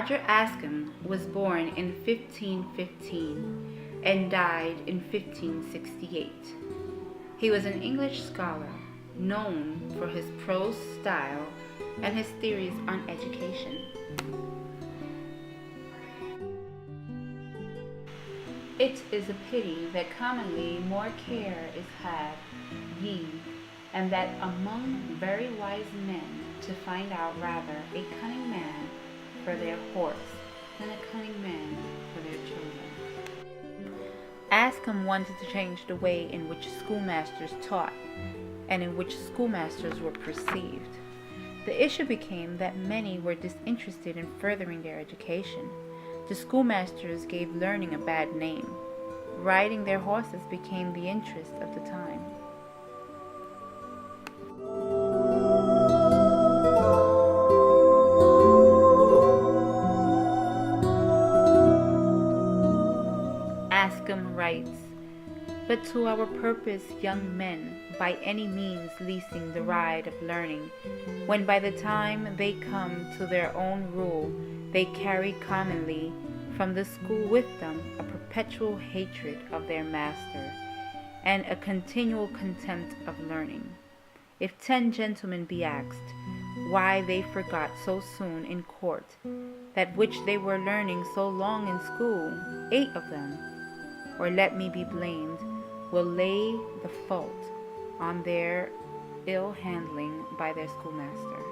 Roger Ascham was born in 1515 and died in 1568. He was an English scholar known for his prose style and his theories on education. It is a pity that commonly more care is had ye, and that among very wise men to find out rather a cunning man for their horse than a cunning man for their children. Ascham wanted to change the way in which schoolmasters taught and in which schoolmasters were perceived. The issue became that many were disinterested in furthering their education. The schoolmasters gave learning a bad name. Riding their horses became the interest of the time. Ascham writes, "But to our purpose young men, by any means leasing the ride of learning, when by the time they come to their own rule, they carry commonly from the school with them a perpetual hatred of their master, and a continual contempt of learning. If 10 gentlemen be asked, why they forgot so soon in court that which they were learning so long in school, 8 of them, or let me be blamed, will lay the fault on their ill handling by their schoolmaster."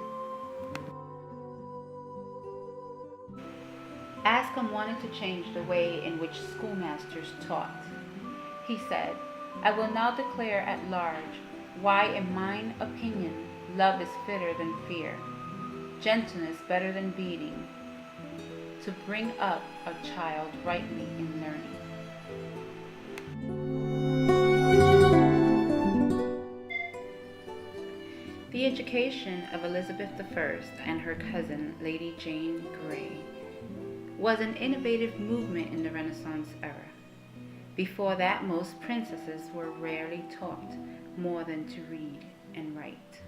Ascham wanted to change the way in which schoolmasters taught. He said, "I will now declare at large why in mine opinion love is fitter than fear, gentleness better than beating, to bring up a child rightly in learning." The education of Elizabeth I and her cousin, Lady Jane Grey, was an innovative movement in the Renaissance era. Before that, most princesses were rarely taught more than to read and write.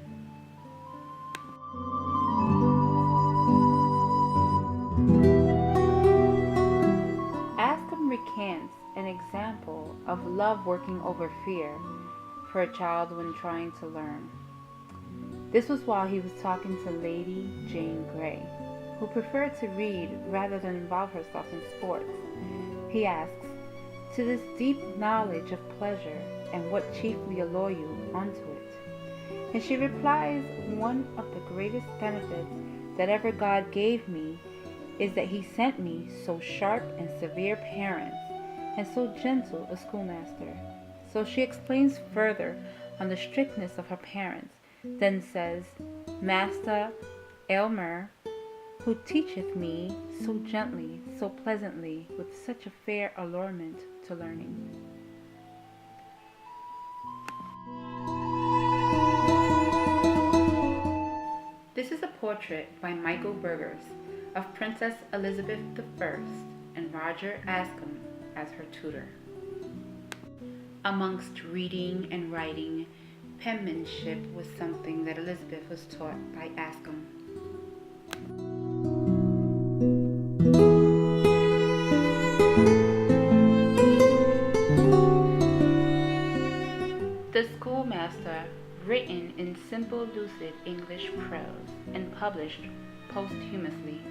Ascham recants an example of love working over fear for a child when trying to learn. This was while he was talking to Lady Jane Grey, who preferred to read rather than involve herself in sports. He asks, "To this deep knowledge of pleasure, and what chiefly allure you unto it?" And she replies, "One of the greatest benefits that ever God gave me is that he sent me so sharp and severe parents, and so gentle a schoolmaster." So she explains further on the strictness of her parents, then says, "Master Aylmer, who teacheth me so gently, so pleasantly, with such a fair allurement to learning." This is a portrait by Michael Burgers of Princess Elizabeth I and Roger Ascham as her tutor. Amongst reading and writing, penmanship was something that Elizabeth was taught by Ascham. The Schoolmaster, written in simple, lucid English prose and published posthumously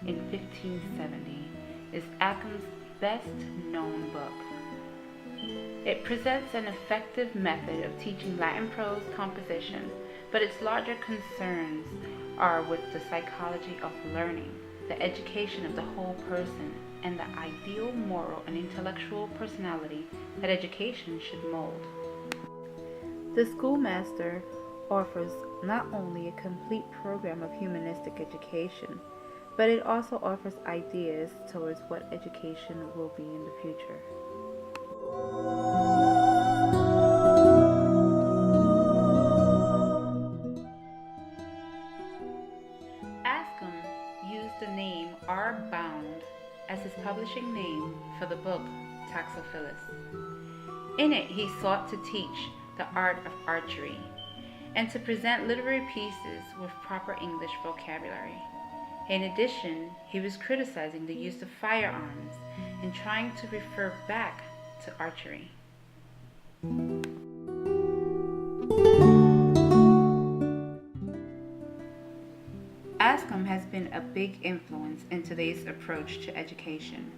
in 1570, is Ascham's best-known book. It presents an effective method of teaching Latin prose composition, but its larger concerns are with the psychology of learning, the education of the whole person, and the ideal moral and intellectual personality that education should mold. The Schoolmaster offers not only a complete program of humanistic education, but it also offers ideas towards what education will be in the future. Ascham used the name R. Bound as his publishing name for the book Taxophilus. In it, he sought to teach the art of archery and to present literary pieces with proper English vocabulary. In addition, he was criticizing the use of firearms and trying to refer back to archery. Ascham has been a big influence in today's approach to education.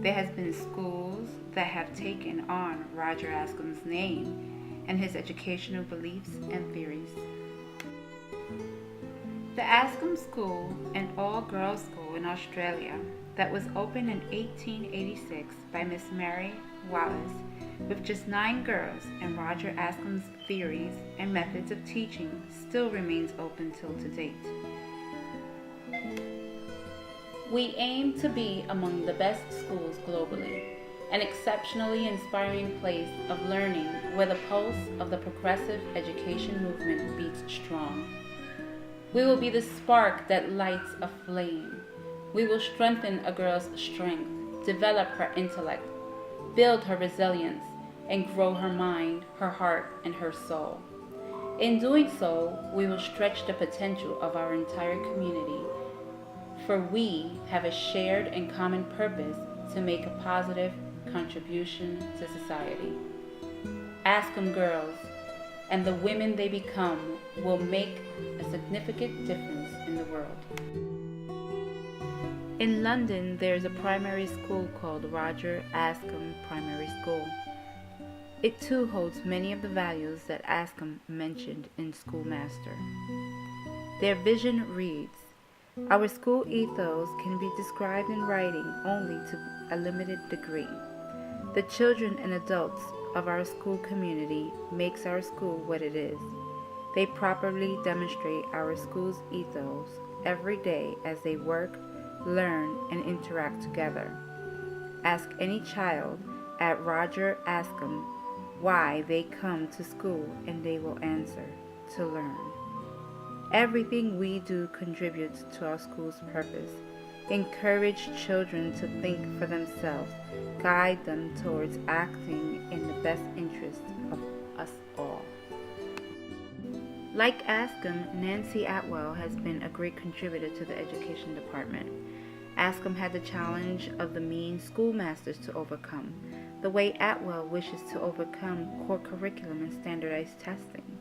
There has been schools that have taken on Roger Ascham's name and his educational beliefs and theories. The Ascham School, an all-girls school in Australia that was opened in 1886 by Miss Mary Wallace, with just 9 girls, and Roger Ascham's theories and methods of teaching still remains open till to date. We aim to be among the best schools globally, an exceptionally inspiring place of learning where the pulse of the progressive education movement beats strong. We will be the spark that lights a flame. We will strengthen a girl's strength, develop her intellect, build her resilience, and grow her mind, her heart, and her soul. In doing so, we will stretch the potential of our entire community, for we have a shared and common purpose to make a positive contribution to society. Ascham girls and the women they become will make a significant difference in the world. In London, there is a primary school called Roger Ascham Primary School. It too holds many of the values that Ascham mentioned in Schoolmaster. Their vision reads, "Our school ethos can be described in writing only to a limited degree. The children and adults of our school community makes our school what it is. They properly demonstrate our school's ethos every day as they work, learn, and interact together. Ask any child at Roger Ascham why they come to school and they will answer, to learn. Everything we do contributes to our school's purpose. Encourage children to think for themselves, guide them towards acting in the best interest of us all." Like Ascham, Nancy Atwell has been a great contributor to the education department. Ascham had the challenge of the mean schoolmasters to overcome, the way Atwell wishes to overcome core curriculum and standardized testing.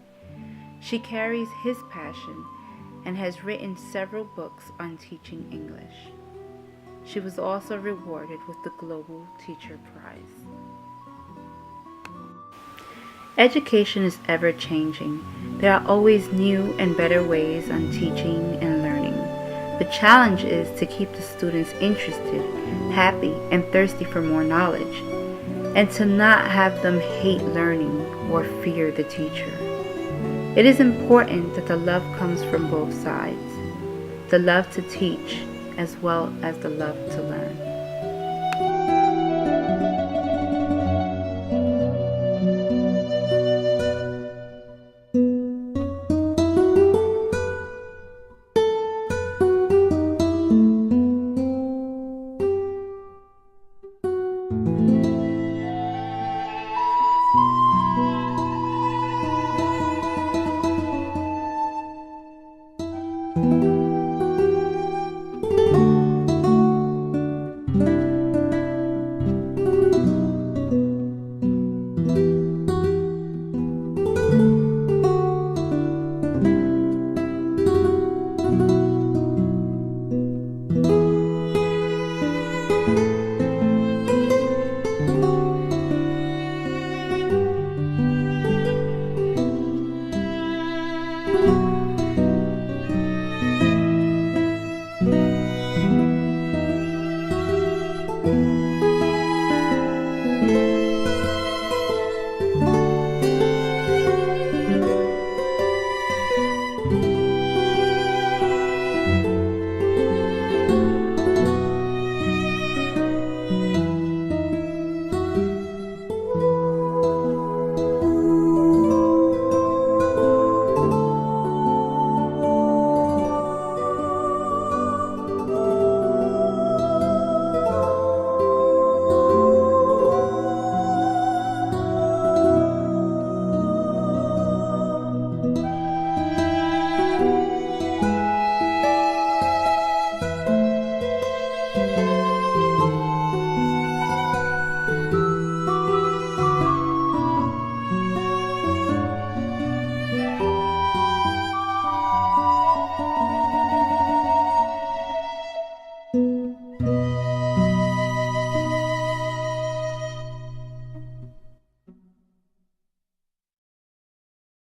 She carries his passion and has written several books on teaching English. She was also rewarded with the Global Teacher Prize. Education is ever changing. There are always new and better ways on teaching and learning. The challenge is to keep the students interested, happy, and thirsty for more knowledge, and to not have them hate learning or fear the teacher. It is important that the love comes from both sides, the love to teach as well as the love to learn.